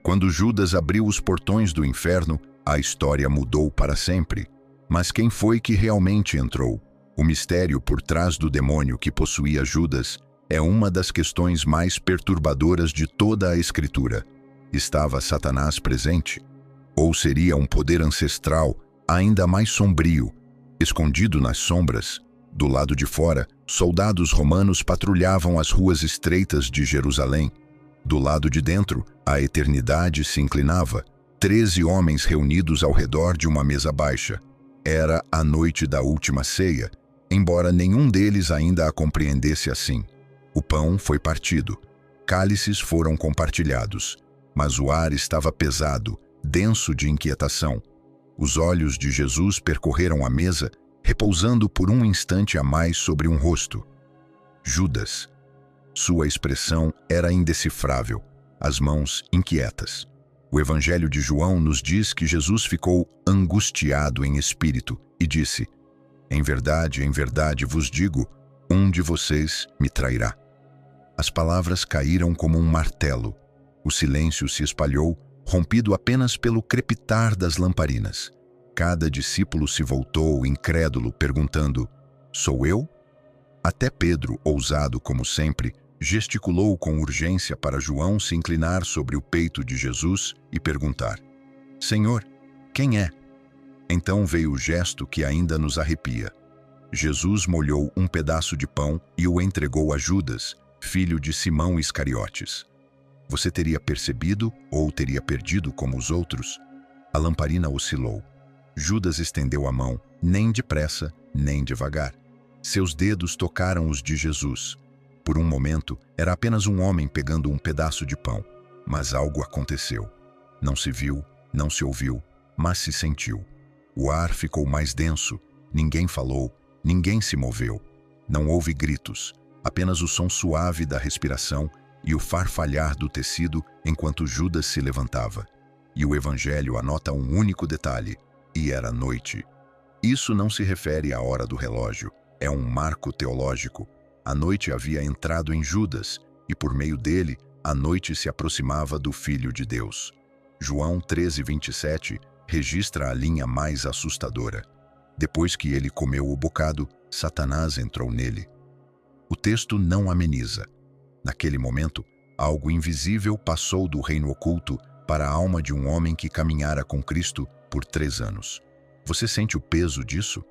Quando Judas abriu os portões do inferno, a história mudou para sempre. Mas quem foi que realmente entrou? O mistério por trás do demônio que possuía Judas é uma das questões mais perturbadoras de toda a Escritura. Estava Satanás presente? Ou seria um poder ancestral ainda mais sombrio, escondido nas sombras? Do lado de fora, soldados romanos patrulhavam as ruas estreitas de Jerusalém. Do lado de dentro, a eternidade se inclinava. 13 homens reunidos ao redor de uma mesa baixa. Era a noite da última ceia, embora nenhum deles ainda a compreendesse assim. O pão foi partido, cálices foram compartilhados, mas o ar estava pesado, denso de inquietação. Os olhos de Jesus percorreram a mesa, repousando por um instante a mais sobre um rosto. Judas. Sua expressão era indecifrável, as mãos inquietas. O Evangelho de João nos diz que Jesus ficou angustiado em espírito e disse: em verdade vos digo, um de vocês me trairá. As palavras caíram como um martelo. O silêncio se espalhou, rompido apenas pelo crepitar das lamparinas. Cada discípulo se voltou, incrédulo, perguntando: sou eu? Até Pedro, ousado como sempre, gesticulou com urgência para João se inclinar sobre o peito de Jesus e perguntar: Senhor, quem é? Então veio o gesto que ainda nos arrepia. Jesus molhou um pedaço de pão e o entregou a Judas, filho de Simão Iscariotes. Você teria percebido ou teria perdido como os outros? A lamparina oscilou. Judas estendeu a mão, nem depressa, nem devagar. Seus dedos tocaram os de Jesus. Por um momento, era apenas um homem pegando um pedaço de pão. Mas algo aconteceu. Não se viu, não se ouviu, mas se sentiu. O ar ficou mais denso. Ninguém falou, ninguém se moveu. Não houve gritos, apenas o som suave da respiração e o farfalhar do tecido enquanto Judas se levantava. E o Evangelho anota um único detalhe: e era noite. Isso não se refere à hora do relógio, é um marco teológico. A noite havia entrado em Judas, e por meio dele, a noite se aproximava do Filho de Deus. João 13:27 registra a linha mais assustadora. Depois que ele comeu o bocado, Satanás entrou nele. O texto não ameniza. Naquele momento, algo invisível passou do reino oculto para a alma de um homem que caminhara com Cristo por 3 anos. Você sente o peso disso?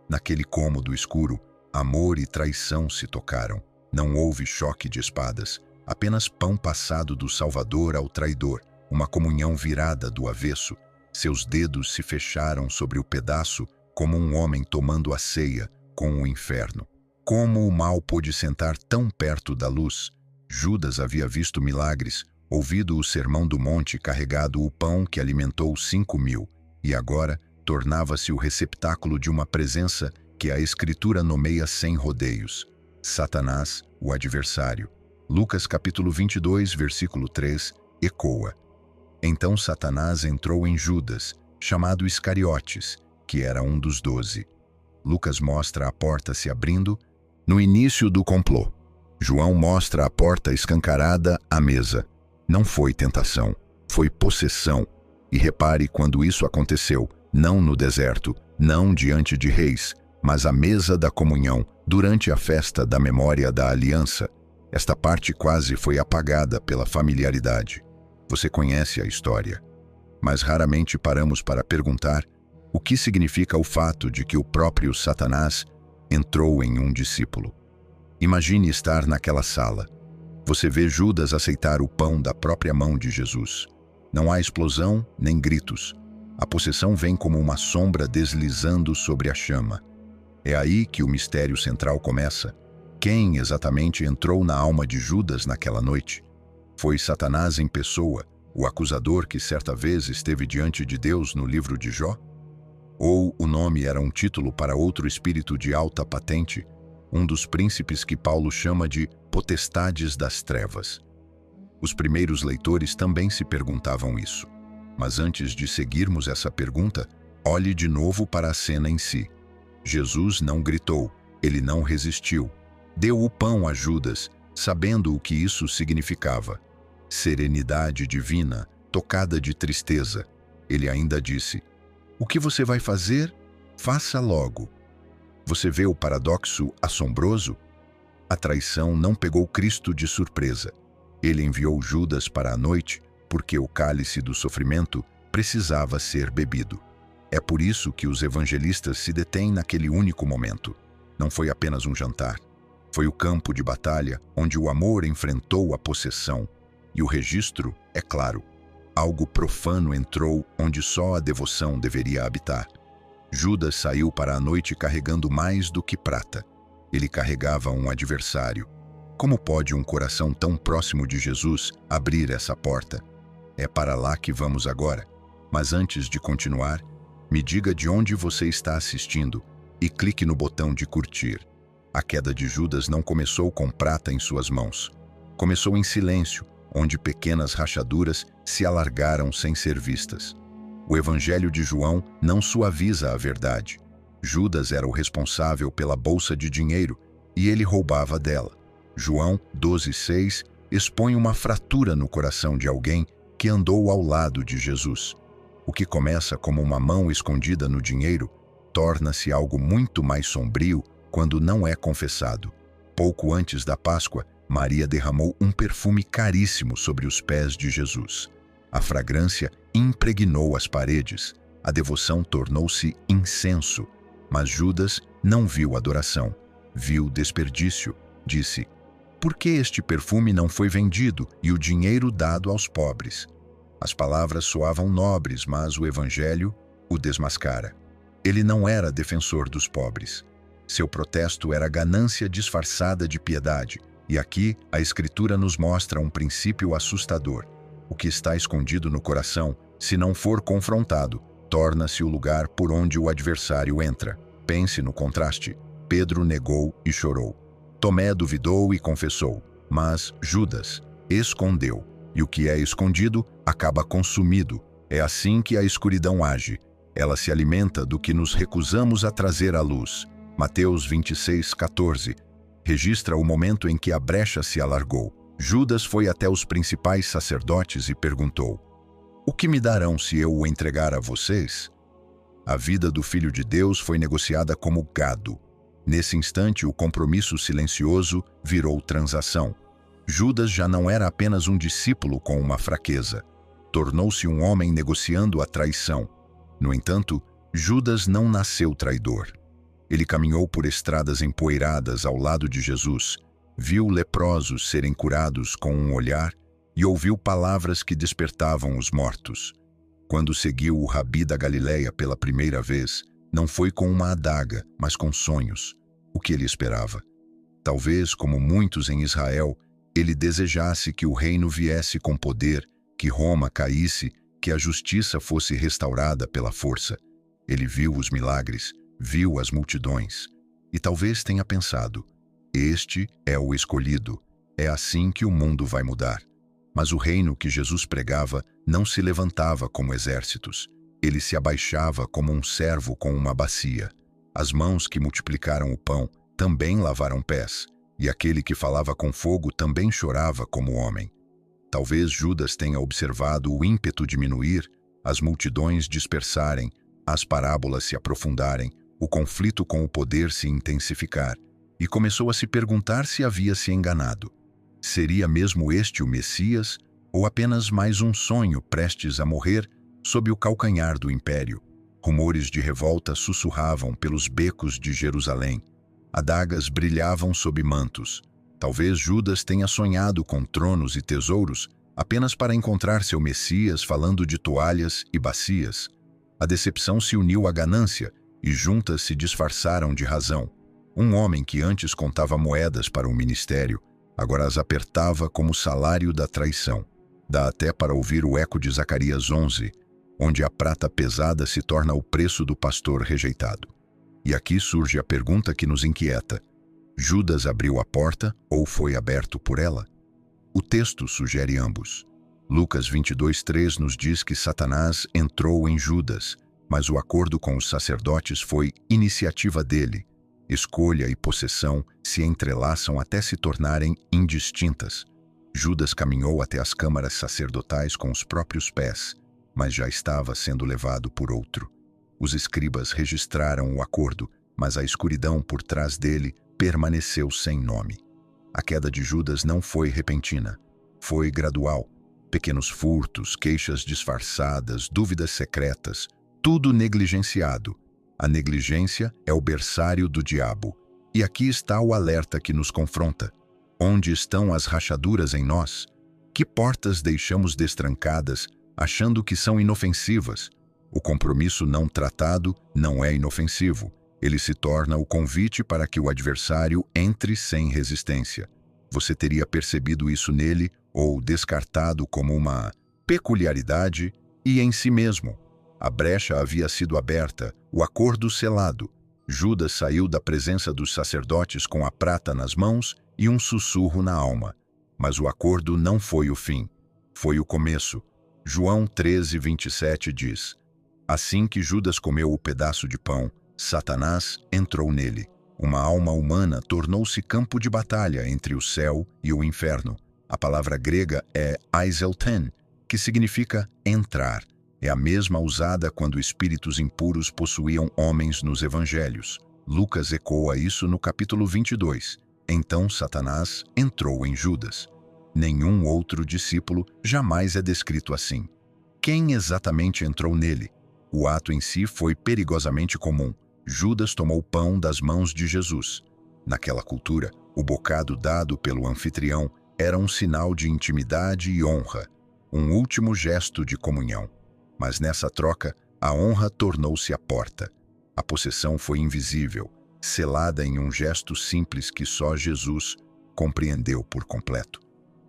Naquele cômodo escuro, amor e traição se tocaram. Não houve choque de espadas, apenas pão passado do Salvador ao traidor, uma comunhão virada do avesso. Seus dedos se fecharam sobre o pedaço como um homem tomando a ceia com o inferno. Como o mal pôde sentar tão perto da luz? Judas havia visto milagres, ouvido o sermão do monte, carregado o pão que alimentou 5.000, e agora tornava-se o receptáculo de uma presença que a Escritura nomeia sem rodeios: Satanás, o adversário. Lucas capítulo 22, versículo 3, ecoa: então Satanás entrou em Judas, chamado Iscariotes, que era um dos 12. Lucas mostra a porta se abrindo no início do complô. João mostra a porta escancarada à mesa. Não foi tentação, foi possessão. E repare quando isso aconteceu, não no deserto, não diante de reis, mas à mesa da comunhão, durante a festa da memória da aliança. Esta parte quase foi apagada pela familiaridade. Você conhece a história, mas raramente paramos para perguntar o que significa o fato de que o próprio Satanás entrou em um discípulo. Imagine estar naquela sala. Você vê Judas aceitar o pão da própria mão de Jesus. Não há explosão nem gritos. A possessão vem como uma sombra deslizando sobre a chama. É aí que o mistério central começa. Quem exatamente entrou na alma de Judas naquela noite? Foi Satanás em pessoa, o acusador que certa vez esteve diante de Deus no livro de Jó? Ou o nome era um título para outro espírito de alta patente, um dos príncipes que Paulo chama de potestades das trevas? Os primeiros leitores também se perguntavam isso. Mas antes de seguirmos essa pergunta, olhe de novo para a cena em si. Jesus não gritou, ele não resistiu. Deu o pão a Judas, sabendo o que isso significava. Serenidade divina, tocada de tristeza. Ele ainda disse: "O que você vai fazer? Faça logo." Você vê o paradoxo assombroso? A traição não pegou Cristo de surpresa. Ele enviou Judas para a noite, porque o cálice do sofrimento precisava ser bebido. É por isso que os evangelistas se detêm naquele único momento. Não foi apenas um jantar. Foi o campo de batalha onde o amor enfrentou a possessão. E o registro é claro. Algo profano entrou onde só a devoção deveria habitar. Judas saiu para a noite carregando mais do que prata. Ele carregava um adversário. Como pode um coração tão próximo de Jesus abrir essa porta? É para lá que vamos agora. Mas antes de continuar, me diga de onde você está assistindo e clique no botão de curtir. A queda de Judas não começou com prata em suas mãos. Começou em silêncio, onde pequenas rachaduras se alargaram sem ser vistas. O Evangelho de João não suaviza a verdade. Judas era o responsável pela bolsa de dinheiro e ele roubava dela. João 12:6 expõe uma fratura no coração de alguém que andou ao lado de Jesus. O que começa como uma mão escondida no dinheiro torna-se algo muito mais sombrio quando não é confessado. Pouco antes da Páscoa, Maria derramou um perfume caríssimo sobre os pés de Jesus. A fragrância impregnou as paredes. A devoção tornou-se incenso. Mas Judas não viu adoração, viu desperdício. Disse: "Por que este perfume não foi vendido e o dinheiro dado aos pobres?" As palavras soavam nobres, mas o Evangelho o desmascara. Ele não era defensor dos pobres. Seu protesto era ganância disfarçada de piedade. E aqui a Escritura nos mostra um princípio assustador. O que está escondido no coração, se não for confrontado, torna-se o lugar por onde o adversário entra. Pense no contraste. Pedro negou e chorou. Tomé duvidou e confessou. Mas Judas escondeu. E o que é escondido acaba consumido. É assim que a escuridão age. Ela se alimenta do que nos recusamos a trazer à luz. Mateus 26:14 registra o momento em que a brecha se alargou. Judas foi até os principais sacerdotes e perguntou: "O que me darão se eu o entregar a vocês?" A vida do Filho de Deus foi negociada como gado. Nesse instante, o compromisso silencioso virou transação. Judas já não era apenas um discípulo com uma fraqueza. Tornou-se um homem negociando a traição. No entanto, Judas não nasceu traidor. Ele caminhou por estradas empoeiradas ao lado de Jesus, viu leprosos serem curados com um olhar e ouviu palavras que despertavam os mortos. Quando seguiu o Rabi da Galileia pela primeira vez, não foi com uma adaga, mas com sonhos. O que ele esperava? Talvez, como muitos em Israel, ele desejasse que o reino viesse com poder, que Roma caísse, que a justiça fosse restaurada pela força. Ele viu os milagres, viu as multidões, e talvez tenha pensado: este é o escolhido, é assim que o mundo vai mudar. Mas o reino que Jesus pregava não se levantava como exércitos, ele se abaixava como um servo com uma bacia. As mãos que multiplicaram o pão também lavaram pés, e aquele que falava com fogo também chorava como homem. Talvez Judas tenha observado o ímpeto diminuir, as multidões dispersarem, as parábolas se aprofundarem, o conflito com o poder se intensificar, e começou a se perguntar se havia se enganado. Seria mesmo este o Messias, ou apenas mais um sonho prestes a morrer sob o calcanhar do império? Rumores de revolta sussurravam pelos becos de Jerusalém. Adagas brilhavam sob mantos. Talvez Judas tenha sonhado com tronos e tesouros apenas para encontrar seu Messias falando de toalhas e bacias. A decepção se uniu à ganância e juntas se disfarçaram de razão. Um homem que antes contava moedas para o ministério, agora as apertava como salário da traição. Dá até para ouvir o eco de Zacarias 11, onde a prata pesada se torna o preço do pastor rejeitado. E aqui surge a pergunta que nos inquieta: Judas abriu a porta ou foi aberto por ela? O texto sugere ambos. Lucas 22:3 nos diz que Satanás entrou em Judas, mas o acordo com os sacerdotes foi iniciativa dele. Escolha e possessão se entrelaçam até se tornarem indistintas. Judas caminhou até as câmaras sacerdotais com os próprios pés, mas já estava sendo levado por outro. Os escribas registraram o acordo, mas a escuridão por trás dele permaneceu sem nome. A queda de Judas não foi repentina. Foi gradual. Pequenos furtos, queixas disfarçadas, dúvidas secretas, tudo negligenciado. A negligência é o berçário do diabo. E aqui está o alerta que nos confronta. Onde estão as rachaduras em nós? Que portas deixamos destrancadas, achando que são inofensivas? O compromisso não tratado não é inofensivo. Ele se torna o convite para que o adversário entre sem resistência. Você teria percebido isso nele ou descartado como uma peculiaridade e em si mesmo. A brecha havia sido aberta, o acordo selado. Judas saiu da presença dos sacerdotes com a prata nas mãos e um sussurro na alma. Mas o acordo não foi o fim. Foi o começo. João 13:27 diz: Assim que Judas comeu o pedaço de pão, Satanás entrou nele. Uma alma humana tornou-se campo de batalha entre o céu e o inferno. A palavra grega é aizelten, que significa entrar. É a mesma usada quando espíritos impuros possuíam homens nos evangelhos. Lucas ecoa isso no capítulo 22. Então Satanás entrou em Judas. Nenhum outro discípulo jamais é descrito assim. Quem exatamente entrou nele? O ato em si foi perigosamente comum. Judas tomou o pão das mãos de Jesus. Naquela cultura, o bocado dado pelo anfitrião era um sinal de intimidade e honra, um último gesto de comunhão. Mas nessa troca, a honra tornou-se a porta. A possessão foi invisível, selada em um gesto simples que só Jesus compreendeu por completo.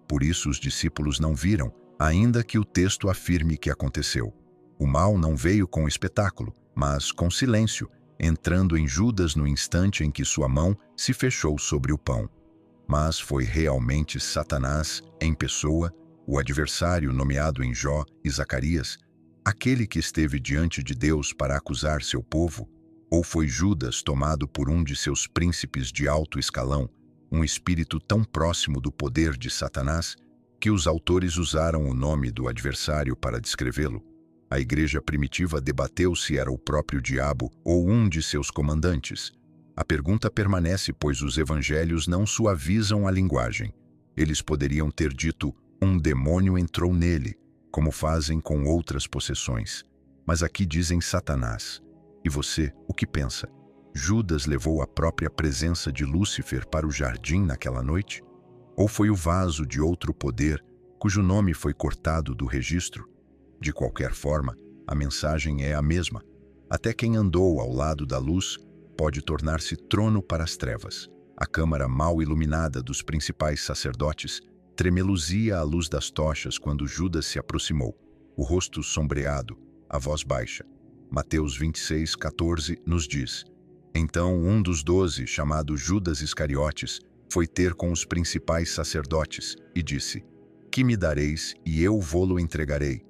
Por isso os discípulos não viram, ainda que o texto afirme que aconteceu. O mal não veio com espetáculo, mas com silêncio, entrando em Judas no instante em que sua mão se fechou sobre o pão. Mas foi realmente Satanás, em pessoa, o adversário nomeado em Jó e Zacarias, aquele que esteve diante de Deus para acusar seu povo? Ou foi Judas tomado por um de seus príncipes de alto escalão, um espírito tão próximo do poder de Satanás que os autores usaram o nome do adversário para descrevê-lo? A igreja primitiva debateu se era o próprio diabo ou um de seus comandantes. A pergunta permanece, pois os evangelhos não suavizam a linguagem. Eles poderiam ter dito: um demônio entrou nele, como fazem com outras possessões. Mas aqui dizem Satanás. E você, o que pensa? Judas levou a própria presença de Lúcifer para o jardim naquela noite? Ou foi o vaso de outro poder, cujo nome foi cortado do registro? De qualquer forma, a mensagem é a mesma. Até quem andou ao lado da luz pode tornar-se trono para as trevas. A câmara mal iluminada dos principais sacerdotes tremeluzia à luz das tochas quando Judas se aproximou, o rosto sombreado, a voz baixa. Mateus 26:14 nos diz: Então um dos 12, chamado Judas Iscariotes, foi ter com os principais sacerdotes e disse: Que me dareis e eu vô-lo entregarei?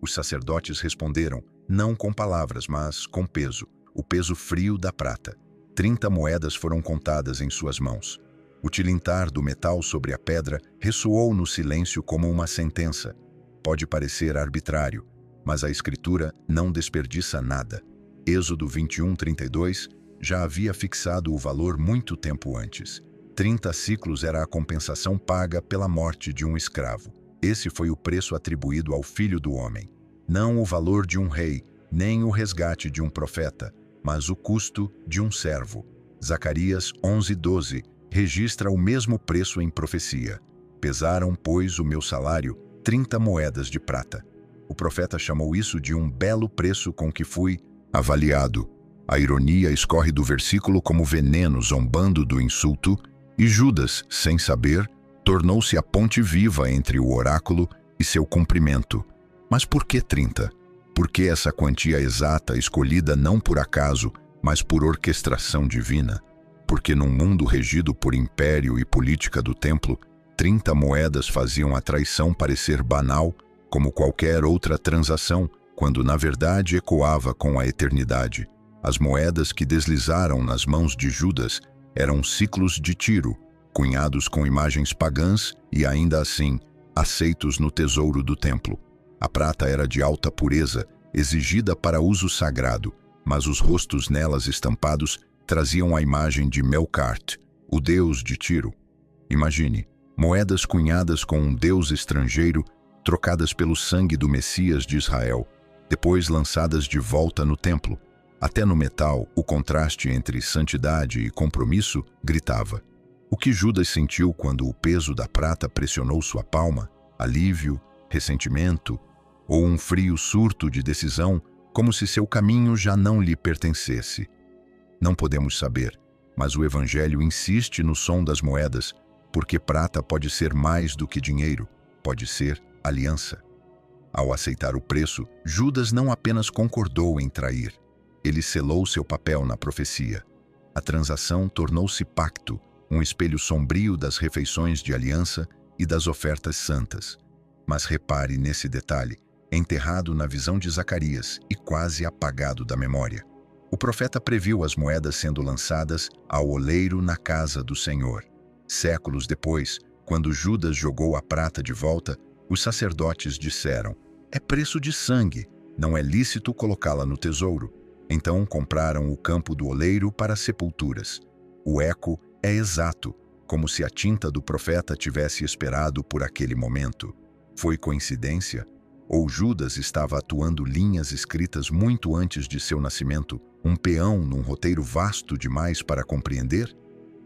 Os sacerdotes responderam, não com palavras, mas com peso, o peso frio da prata. 30 moedas foram contadas em suas mãos. O tilintar do metal sobre a pedra ressoou no silêncio como uma sentença. Pode parecer arbitrário, mas a Escritura não desperdiça nada. Êxodo 21:32 já havia fixado o valor muito tempo antes. 30 siclos era a compensação paga pela morte de um escravo. Esse foi o preço atribuído ao Filho do Homem. Não o valor de um rei, nem o resgate de um profeta, mas o custo de um servo. Zacarias 11:12 registra o mesmo preço em profecia. Pesaram, pois, o meu salário, 30 moedas de prata. O profeta chamou isso de um belo preço com que fui avaliado. A ironia escorre do versículo como veneno zombando do insulto, e Judas, sem saber, tornou-se a ponte viva entre o oráculo e seu cumprimento. Mas por que 30? Por que essa quantia exata escolhida não por acaso, mas por orquestração divina? Porque num mundo regido por império e política do templo, 30 moedas faziam a traição parecer banal, como qualquer outra transação, quando na verdade ecoava com a eternidade. As moedas que deslizaram nas mãos de Judas eram ciclos de Tiro, cunhados com imagens pagãs e, ainda assim, aceitos no tesouro do templo. A prata era de alta pureza, exigida para uso sagrado, mas os rostos nelas estampados traziam a imagem de Melkart, o deus de Tiro. Imagine, moedas cunhadas com um deus estrangeiro, trocadas pelo sangue do Messias de Israel, depois lançadas de volta no templo. Até no metal, o contraste entre santidade e compromisso gritava. O que Judas sentiu quando o peso da prata pressionou sua palma? Alívio, ressentimento ou um frio surto de decisão, como se seu caminho já não lhe pertencesse? Não podemos saber, mas o Evangelho insiste no som das moedas, porque prata pode ser mais do que dinheiro, pode ser aliança. Ao aceitar o preço, Judas não apenas concordou em trair, ele selou seu papel na profecia. A transação tornou-se pacto, um espelho sombrio das refeições de aliança e das ofertas santas. Mas repare nesse detalhe, enterrado na visão de Zacarias e quase apagado da memória. O profeta previu as moedas sendo lançadas ao oleiro na casa do Senhor. Séculos depois, quando Judas jogou a prata de volta, os sacerdotes disseram: "É preço de sangue, não é lícito colocá-la no tesouro." Então compraram o campo do oleiro para sepulturas. O eco é exato, como se a tinta do profeta tivesse esperado por aquele momento. Foi coincidência? Ou Judas estava atuando linhas escritas muito antes de seu nascimento, um peão num roteiro vasto demais para compreender?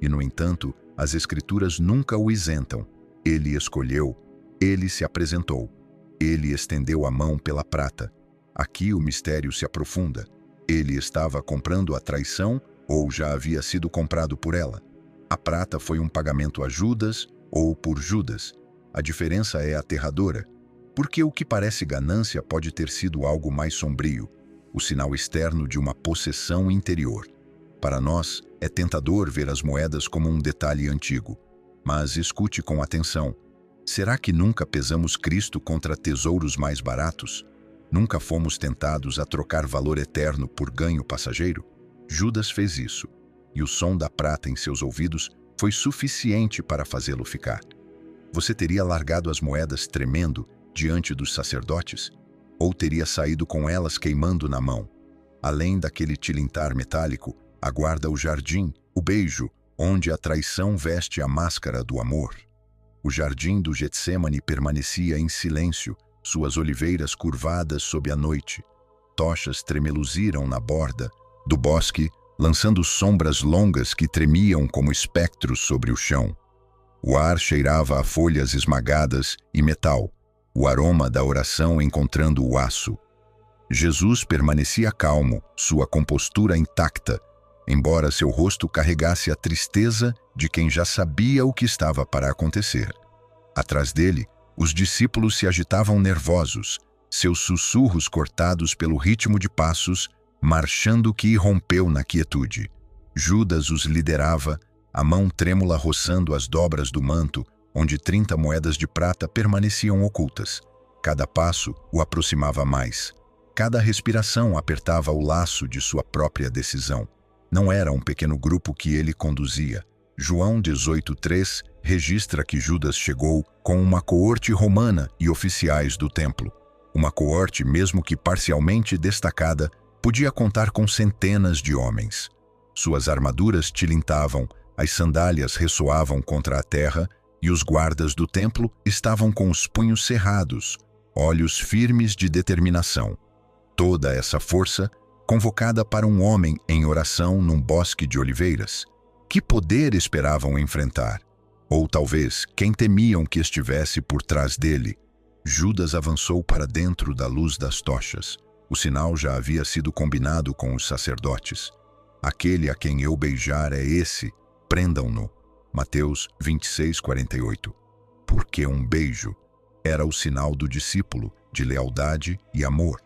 E, no entanto, as Escrituras nunca o isentam. Ele escolheu, ele se apresentou, ele estendeu a mão pela prata. Aqui o mistério se aprofunda. Ele estava comprando a traição ou já havia sido comprado por ela? A prata foi um pagamento a Judas ou por Judas? A diferença é aterradora, porque o que parece ganância pode ter sido algo mais sombrio, o sinal externo de uma possessão interior. Para nós, é tentador ver as moedas como um detalhe antigo. Mas escute com atenção. Será que nunca pesamos Cristo contra tesouros mais baratos? Nunca fomos tentados a trocar valor eterno por ganho passageiro? Judas fez isso, e o som da prata em seus ouvidos foi suficiente para fazê-lo ficar. Você teria largado as moedas tremendo diante dos sacerdotes? Ou teria saído com elas queimando na mão? Além daquele tilintar metálico, aguarda o jardim, o beijo, onde a traição veste a máscara do amor. O jardim do Getsêmani permanecia em silêncio, suas oliveiras curvadas sob a noite. Tochas tremeluziram na borda do bosque, lançando sombras longas que tremiam como espectros sobre o chão. O ar cheirava a folhas esmagadas e metal, o aroma da oração encontrando o aço. Jesus permanecia calmo, sua compostura intacta, embora seu rosto carregasse a tristeza de quem já sabia o que estava para acontecer. Atrás dele, os discípulos se agitavam nervosos, seus sussurros cortados pelo ritmo de passos, marchando que irrompeu na quietude. Judas os liderava, a mão trêmula roçando as dobras do manto, onde 30 moedas de prata permaneciam ocultas. Cada passo o aproximava mais. Cada respiração apertava o laço de sua própria decisão. Não era um pequeno grupo que ele conduzia. João 18:3 registra que Judas chegou com uma coorte romana e oficiais do templo. Uma coorte, mesmo que parcialmente destacada, podia contar com centenas de homens. Suas armaduras tilintavam, as sandálias ressoavam contra a terra e os guardas do templo estavam com os punhos cerrados, olhos firmes de determinação. Toda essa força convocada para um homem em oração num bosque de oliveiras. Que poder esperavam enfrentar? Ou talvez quem temiam que estivesse por trás dele? Judas avançou para dentro da luz das tochas. O sinal já havia sido combinado com os sacerdotes. Aquele a quem eu beijar é esse, prendam-no. Mateus 26:48. Porque um beijo era o sinal do discípulo, de lealdade e amor.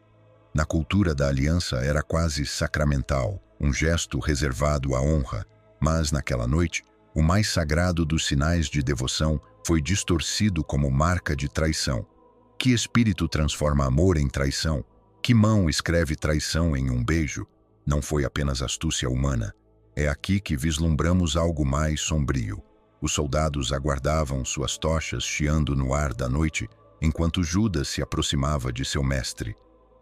Na cultura da aliança era quase sacramental, um gesto reservado à honra, mas naquela noite, o mais sagrado dos sinais de devoção foi distorcido como marca de traição. Que espírito transforma amor em traição? Que mão escreve traição em um beijo? Não foi apenas astúcia humana. É aqui que vislumbramos algo mais sombrio. Os soldados aguardavam suas tochas chiando no ar da noite, enquanto Judas se aproximava de seu mestre.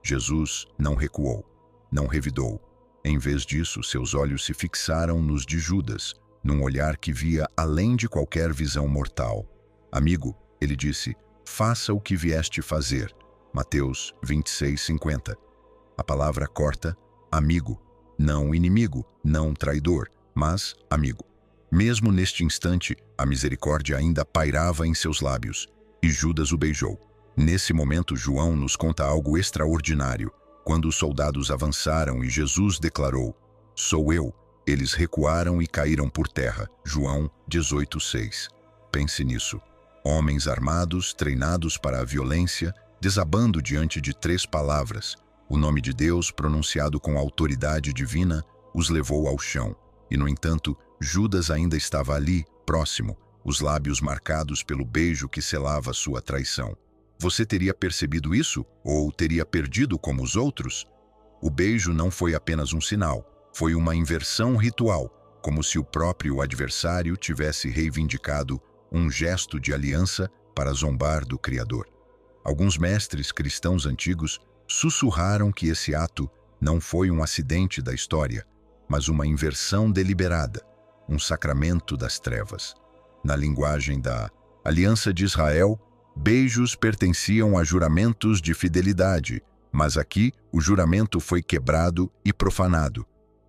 Jesus não recuou, não revidou. Em vez disso, seus olhos se fixaram nos de Judas, num olhar que via além de qualquer visão mortal. Amigo, ele disse, faça o que vieste fazer. Mateus 26:50. A palavra corta, amigo, não inimigo, não traidor, mas amigo. Mesmo neste instante, a misericórdia ainda pairava em seus lábios, e Judas o beijou. Nesse momento, João nos conta algo extraordinário. Quando os soldados avançaram e Jesus declarou, sou eu, eles recuaram e caíram por terra. João 18:6. Pense nisso. Homens armados, treinados para a violência, desabando diante de 3 palavras. O nome de Deus, pronunciado com autoridade divina, os levou ao chão. E, no entanto, Judas ainda estava ali, próximo, os lábios marcados pelo beijo que selava sua traição. Você teria percebido isso? Ou teria perdido como os outros? O beijo não foi apenas um sinal, foi uma inversão ritual, como se o próprio adversário tivesse reivindicado um gesto de aliança para zombar do Criador. Alguns mestres cristãos antigos sussurraram que esse ato não foi um acidente da história, mas uma inversão deliberada, um sacramento das trevas. Na linguagem da Aliança de Israel, beijos pertenciam a juramentos de fidelidade, mas aqui o juramento foi quebrado e profanado.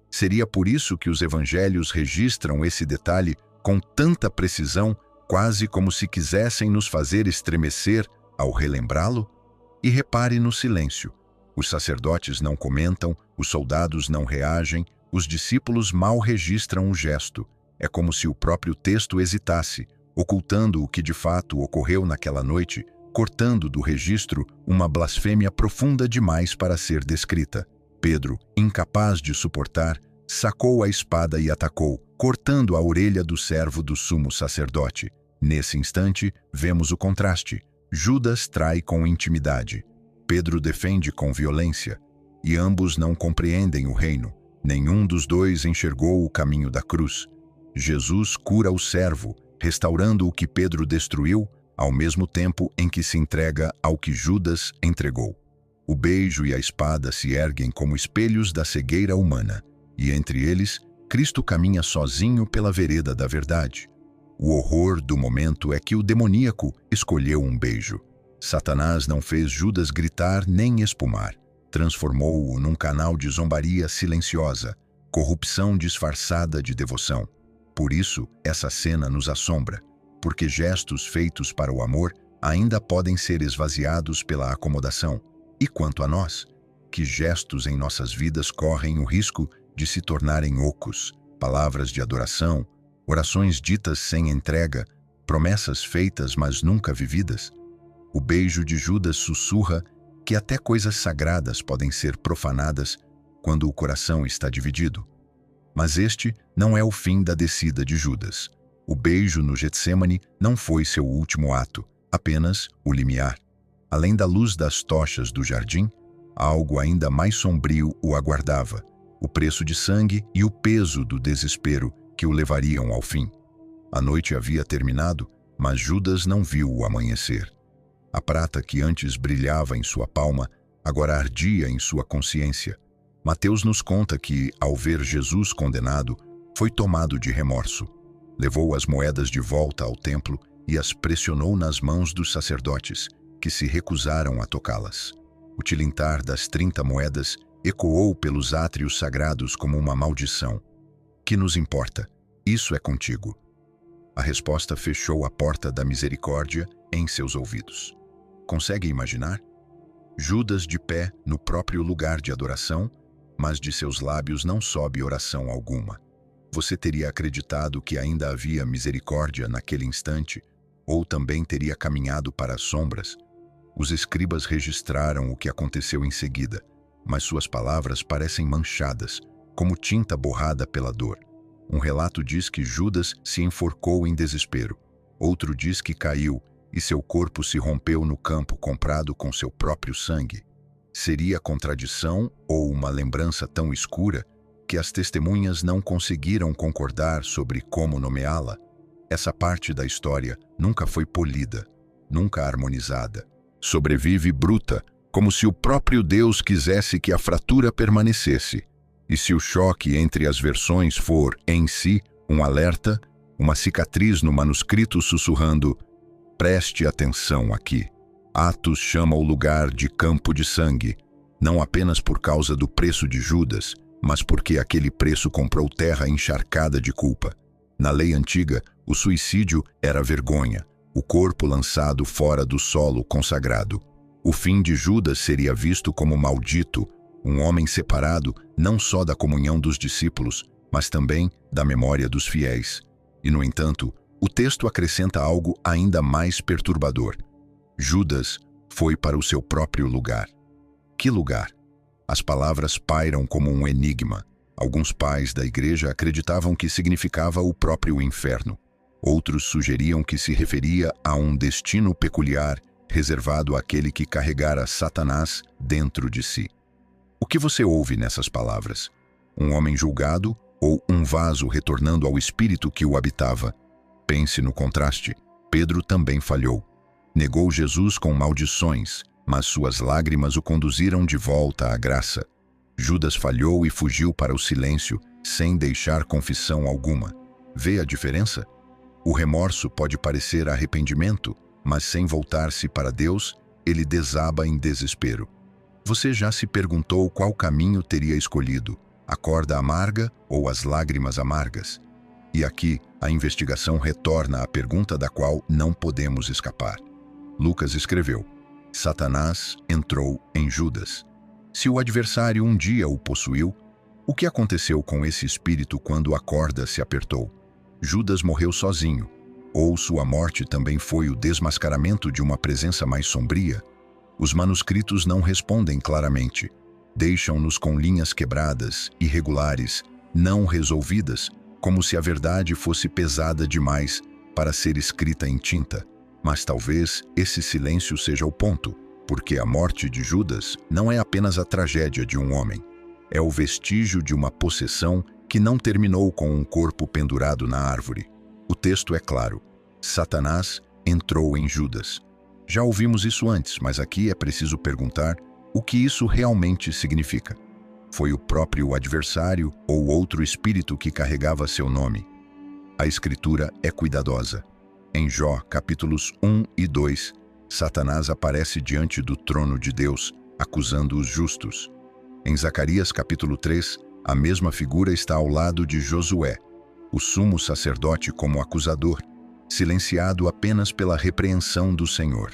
Seria por isso que os evangelhos registram esse detalhe com tanta precisão, quase como se quisessem nos fazer estremecer ao relembrá-lo? E repare no silêncio. Os sacerdotes não comentam, os soldados não reagem, os discípulos mal registram o gesto. É como se o próprio texto hesitasse, ocultando o que de fato ocorreu naquela noite, cortando do registro uma blasfêmia profunda demais para ser descrita. Pedro, incapaz de suportar, sacou a espada e atacou, cortando a orelha do servo do sumo sacerdote. Nesse instante, vemos o contraste. Judas trai com intimidade. Pedro defende com violência. E ambos não compreendem o reino. Nenhum dos dois enxergou o caminho da cruz. Jesus cura o servo, restaurando o que Pedro destruiu, ao mesmo tempo em que se entrega ao que Judas entregou. O beijo e a espada se erguem como espelhos da cegueira humana, e entre eles, Cristo caminha sozinho pela vereda da verdade. O horror do momento é que o demoníaco escolheu um beijo. Satanás não fez Judas gritar nem espumar. Transformou-o num canal de zombaria silenciosa, corrupção disfarçada de devoção. Por isso, essa cena nos assombra, porque gestos feitos para o amor ainda podem ser esvaziados pela acomodação. E quanto a nós, que gestos em nossas vidas correm o risco de se tornarem ocos, palavras de adoração, orações ditas sem entrega, promessas feitas mas nunca vividas? O beijo de Judas sussurra que até coisas sagradas podem ser profanadas quando o coração está dividido. Mas este não é o fim da descida de Judas. O beijo no Getsêmani não foi seu último ato, apenas o limiar. Além da luz das tochas do jardim, algo ainda mais sombrio o aguardava, o preço de sangue e o peso do desespero que o levariam ao fim. A noite havia terminado, mas Judas não viu o amanhecer. A prata que antes brilhava em sua palma, agora ardia em sua consciência. Mateus nos conta que, ao ver Jesus condenado, foi tomado de remorso. Levou as moedas de volta ao templo e as pressionou nas mãos dos sacerdotes, que se recusaram a tocá-las. O tilintar das 30 moedas ecoou pelos átrios sagrados como uma maldição. Que nos importa? Isso é contigo. A resposta fechou a porta da misericórdia em seus ouvidos. Consegue imaginar? Judas de pé no próprio lugar de adoração, mas de seus lábios não sobe oração alguma. Você teria acreditado que ainda havia misericórdia naquele instante, ou também teria caminhado para as sombras? Os escribas registraram o que aconteceu em seguida, mas suas palavras parecem manchadas, como tinta borrada pela dor. Um relato diz que Judas se enforcou em desespero. Outro diz que caiu e seu corpo se rompeu no campo comprado com seu próprio sangue. Seria contradição ou uma lembrança tão escura que as testemunhas não conseguiram concordar sobre como nomeá-la? essa parte da história nunca foi polida, nunca harmonizada. Sobrevive bruta, como se o próprio Deus quisesse que a fratura permanecesse. E se o choque entre as versões for, em si, um alerta, uma cicatriz no manuscrito sussurrando: preste atenção aqui. Atos chama o lugar de campo de sangue, não apenas por causa do preço de Judas, mas porque aquele preço comprou terra encharcada de culpa. Na lei antiga, o suicídio era vergonha, o corpo lançado fora do solo consagrado. O fim de Judas seria visto como maldito, um homem separado não só da comunhão dos discípulos, mas também da memória dos fiéis. E, no entanto, o texto acrescenta algo ainda mais perturbador. Judas foi para o seu próprio lugar. Que lugar? As palavras pairam como um enigma. Alguns pais da igreja acreditavam que significava o próprio inferno. Outros sugeriam que se referia a um destino peculiar, reservado àquele que carregara Satanás dentro de si. O que você ouve nessas palavras? Um homem julgado ou um vaso retornando ao espírito que o habitava? Pense no contraste. Pedro também falhou. Negou Jesus com maldições, mas suas lágrimas o conduziram de volta à graça. Judas falhou e fugiu para o silêncio, sem deixar confissão alguma. Vê a diferença? O remorso pode parecer arrependimento, mas sem voltar-se para Deus, ele desaba em desespero. Você já se perguntou qual caminho teria escolhido, a corda amarga ou as lágrimas amargas? E aqui, a investigação retorna à pergunta da qual não podemos escapar. Lucas escreveu: Satanás entrou em Judas. Se o adversário um dia o possuiu, o que aconteceu com esse espírito quando a corda se apertou? Judas morreu sozinho, ou sua morte também foi o desmascaramento de uma presença mais sombria? Os manuscritos não respondem claramente. Deixam-nos com linhas quebradas, irregulares, não resolvidas, como se a verdade fosse pesada demais para ser escrita em tinta. Mas talvez esse silêncio seja o ponto, porque a morte de Judas não é apenas a tragédia de um homem. É o vestígio de uma possessão que não terminou com um corpo pendurado na árvore. O texto é claro: Satanás entrou em Judas. Já ouvimos isso antes, mas aqui é preciso perguntar o que isso realmente significa. Foi o próprio adversário ou outro espírito que carregava seu nome? A Escritura é cuidadosa. Em Jó, capítulos 1 e 2, Satanás aparece diante do trono de Deus, acusando os justos. Em Zacarias, capítulo 3, a mesma figura está ao lado de Josué, o sumo sacerdote como acusador, silenciado apenas pela repreensão do Senhor.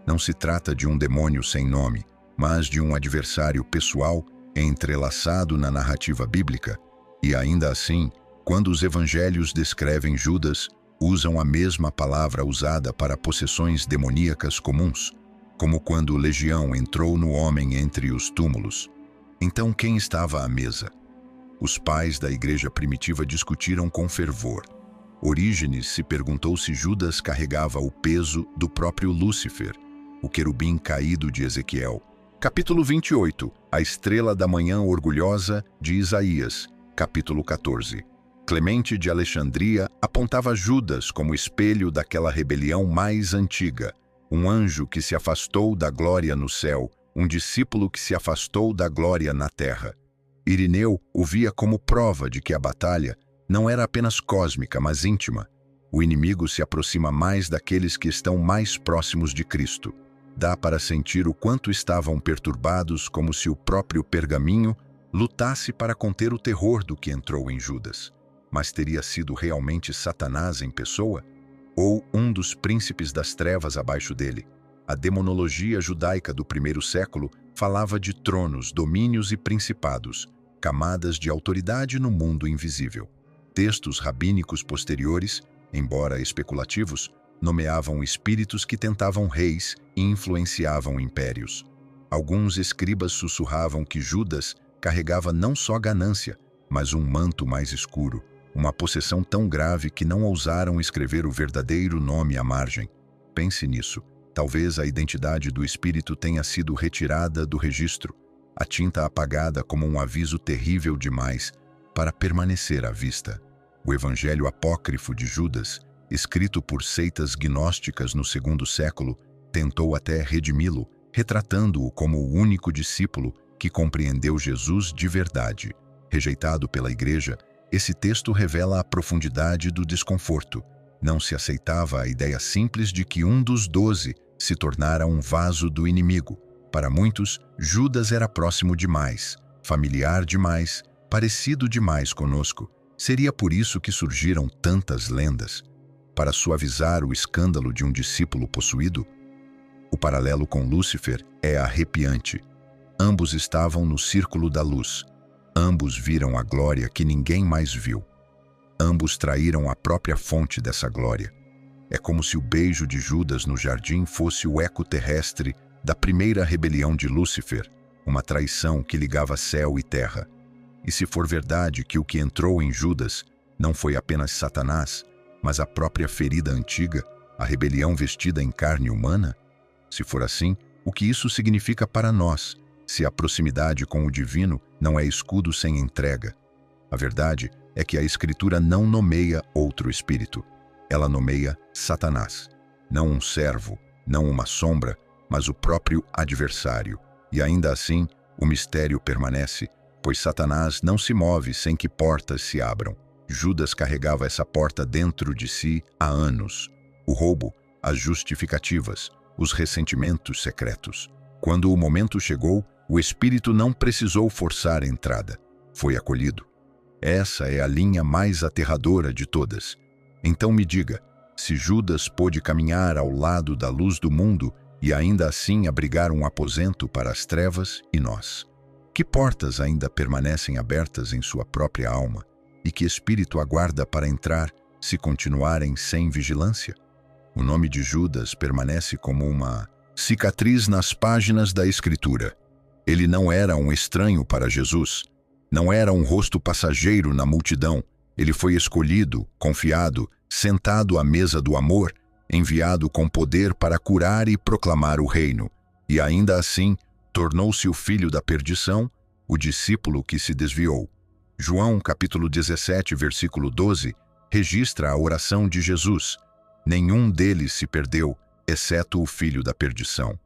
Não se trata de um demônio sem nome, mas de um adversário pessoal entrelaçado na narrativa bíblica. E ainda assim, quando os evangelhos descrevem Judas, usam a mesma palavra usada para possessões demoníacas comuns, como quando Legião entrou no homem entre os túmulos. Então quem estava à mesa? Os pais da igreja primitiva discutiram com fervor. Orígenes se perguntou se Judas carregava o peso do próprio Lúcifer, o querubim caído de Ezequiel. Capítulo 28, a estrela da manhã orgulhosa de Isaías. Capítulo 14. Clemente de Alexandria apontava Judas como espelho daquela rebelião mais antiga, um anjo que se afastou da glória no céu, um discípulo que se afastou da glória na terra. Irineu o via como prova de que a batalha não era apenas cósmica, mas íntima. O inimigo se aproxima mais daqueles que estão mais próximos de Cristo. Dá para sentir o quanto estavam perturbados, como se o próprio pergaminho lutasse para conter o terror do que entrou em Judas. Mas teria sido realmente Satanás em pessoa? Ou um dos príncipes das trevas abaixo dele? A demonologia judaica do primeiro século falava de tronos, domínios e principados, camadas de autoridade no mundo invisível. Textos rabínicos posteriores, embora especulativos, nomeavam espíritos que tentavam reis e influenciavam impérios. Alguns escribas sussurravam que Judas carregava não só ganância, mas um manto mais escuro, uma possessão tão grave que não ousaram escrever o verdadeiro nome à margem. Pense nisso. Talvez a identidade do espírito tenha sido retirada do registro, a tinta apagada como um aviso terrível demais para permanecer à vista. O evangelho apócrifo de Judas escrito por seitas gnósticas no segundo século, tentou até redimi-lo, retratando-o como o único discípulo que compreendeu Jesus de verdade. Rejeitado pela Igreja, esse texto revela a profundidade do desconforto. Não se aceitava a ideia simples de que um dos 12 se tornara um vaso do inimigo. Para muitos, Judas era próximo demais, familiar demais, parecido demais conosco. Seria por isso que surgiram tantas lendas. Para suavizar o escândalo de um discípulo possuído, o paralelo com Lúcifer é arrepiante. Ambos estavam no círculo da luz. Ambos viram a glória que ninguém mais viu. Ambos traíram a própria fonte dessa glória. É como se o beijo de Judas no jardim fosse o eco terrestre da primeira rebelião de Lúcifer, uma traição que ligava céu e terra. E se for verdade que o que entrou em Judas não foi apenas Satanás, mas a própria ferida antiga, a rebelião vestida em carne humana? Se for assim, o que isso significa para nós, se a proximidade com o divino não é escudo sem entrega? A verdade é que a Escritura não nomeia outro espírito. Ela nomeia Satanás. Não um servo, não uma sombra, mas o próprio adversário. E ainda assim, o mistério permanece, pois Satanás não se move sem que portas se abram. Judas carregava essa porta dentro de si há anos. O roubo, as justificativas, os ressentimentos secretos. Quando o momento chegou, o espírito não precisou forçar a entrada. Foi acolhido. Essa é a linha mais aterradora de todas. Então me diga, se Judas pôde caminhar ao lado da luz do mundo e ainda assim abrigar um aposento para as trevas, e nós? Que portas ainda permanecem abertas em sua própria alma? E que espírito aguarda para entrar se continuarem sem vigilância? O nome de Judas permanece como uma cicatriz nas páginas da Escritura. Ele não era um estranho para Jesus. Não era um rosto passageiro na multidão. Ele foi escolhido, confiado, sentado à mesa do amor, enviado com poder para curar e proclamar o reino. E ainda assim, tornou-se o filho da perdição, o discípulo que se desviou. João, capítulo 17, versículo 12, registra a oração de Jesus. Nenhum deles se perdeu, exceto o filho da perdição.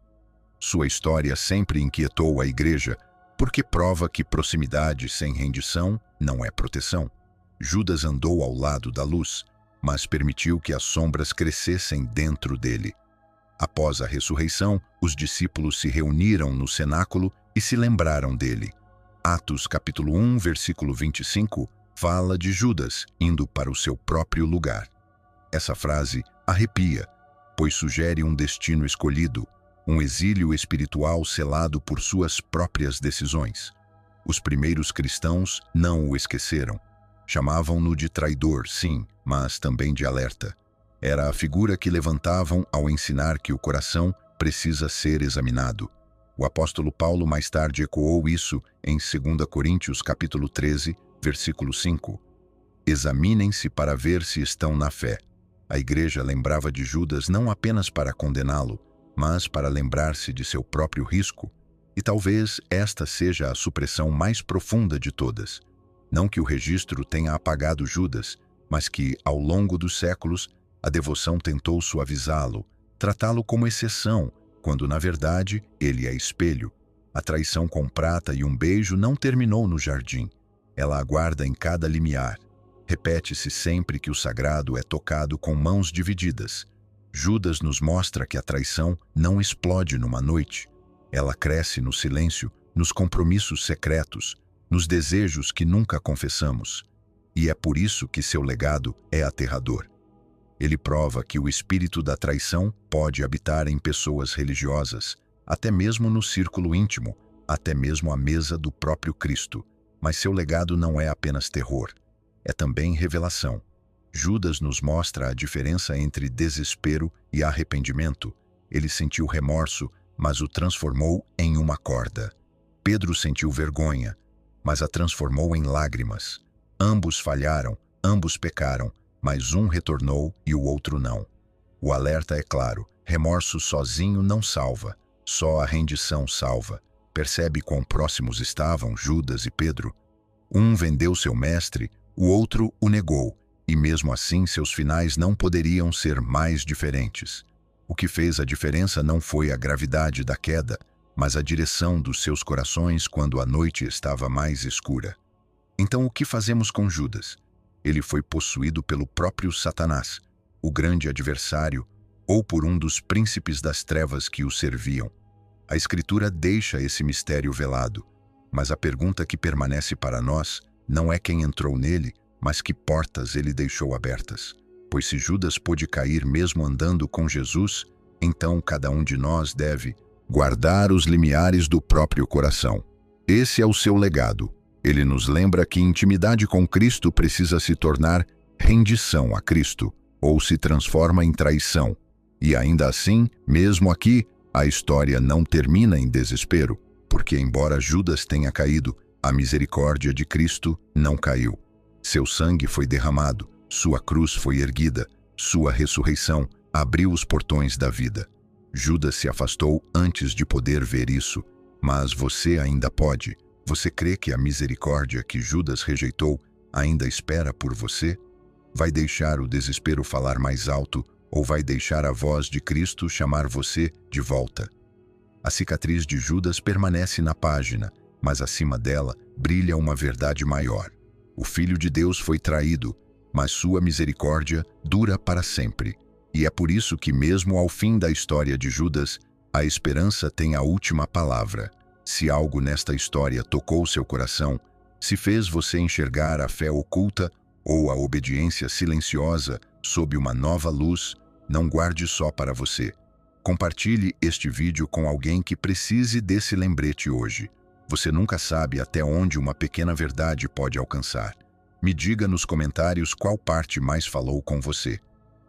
Sua história sempre inquietou a Igreja, porque prova que proximidade sem rendição não é proteção. Judas andou ao lado da luz, mas permitiu que as sombras crescessem dentro dele. Após a ressurreição, os discípulos se reuniram no cenáculo e se lembraram dele. Atos capítulo 1, versículo 25, fala de Judas indo para o seu próprio lugar. Essa frase arrepia, pois sugere um destino escolhido, um exílio espiritual selado por suas próprias decisões. Os primeiros cristãos não o esqueceram. Chamavam-no de traidor, sim, mas também de alerta. Era a figura que levantavam ao ensinar que o coração precisa ser examinado. O apóstolo Paulo mais tarde ecoou isso em 2 Coríntios capítulo 13, versículo 5. Examinem-se para ver se estão na fé. A Igreja lembrava de Judas não apenas para condená-lo, mas para lembrar-se de seu próprio risco. E talvez esta seja a supressão mais profunda de todas. Não que o registro tenha apagado Judas, mas que, ao longo dos séculos, a devoção tentou suavizá-lo, tratá-lo como exceção, quando, na verdade, ele é espelho. A traição com prata e um beijo não terminou no jardim. Ela aguarda em cada limiar. Repete-se sempre que o sagrado é tocado com mãos divididas. Judas nos mostra que a traição não explode numa noite. Ela cresce no silêncio, nos compromissos secretos, nos desejos que nunca confessamos. E é por isso que seu legado é aterrador. Ele prova que o espírito da traição pode habitar em pessoas religiosas, até mesmo no círculo íntimo, até mesmo à mesa do próprio Cristo. Mas seu legado não é apenas terror, é também revelação. Judas nos mostra a diferença entre desespero e arrependimento. Ele sentiu remorso, mas o transformou em uma corda. Pedro sentiu vergonha, mas a transformou em lágrimas. Ambos falharam, ambos pecaram, mas um retornou e o outro não. O alerta é claro: remorso sozinho não salva, só a rendição salva. Percebe quão próximos estavam Judas e Pedro? Um vendeu seu mestre, o outro o negou, e mesmo assim seus finais não poderiam ser mais diferentes. O que fez a diferença não foi a gravidade da queda, mas a direção dos seus corações quando a noite estava mais escura. Então, o que fazemos com Judas? Ele foi possuído pelo próprio Satanás, o grande adversário, ou por um dos príncipes das trevas que o serviam. A Escritura deixa esse mistério velado, mas a pergunta que permanece para nós não é quem entrou nele, mas que portas ele deixou abertas. Pois se Judas pôde cair mesmo andando com Jesus, então cada um de nós deve guardar os limiares do próprio coração. Esse é o seu legado. Ele nos lembra que intimidade com Cristo precisa se tornar rendição a Cristo, ou se transforma em traição. E ainda assim, mesmo aqui, a história não termina em desespero, porque embora Judas tenha caído, a misericórdia de Cristo não caiu. Seu sangue foi derramado, sua cruz foi erguida, sua ressurreição abriu os portões da vida. Judas se afastou antes de poder ver isso, mas você ainda pode. Você crê que a misericórdia que Judas rejeitou ainda espera por você? Vai deixar o desespero falar mais alto ou vai deixar a voz de Cristo chamar você de volta? A cicatriz de Judas permanece na página, mas acima dela brilha uma verdade maior. O Filho de Deus foi traído, mas sua misericórdia dura para sempre. E é por isso que mesmo ao fim da história de Judas, a esperança tem a última palavra. Se algo nesta história tocou seu coração, se fez você enxergar a fé oculta ou a obediência silenciosa sob uma nova luz, não guarde só para você. Compartilhe este vídeo com alguém que precise desse lembrete hoje. Você nunca sabe até onde uma pequena verdade pode alcançar. Me diga nos comentários qual parte mais falou com você.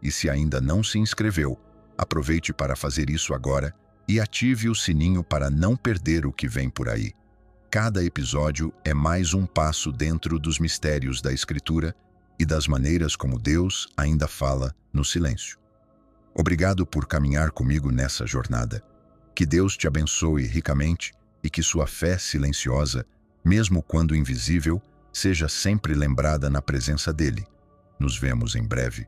E se ainda não se inscreveu, aproveite para fazer isso agora e ative o sininho para não perder o que vem por aí. Cada episódio é mais um passo dentro dos mistérios da Escritura e das maneiras como Deus ainda fala no silêncio. Obrigado por caminhar comigo nessa jornada. Que Deus te abençoe ricamente e que sua fé silenciosa, mesmo quando invisível, seja sempre lembrada na presença dele. Nos vemos em breve.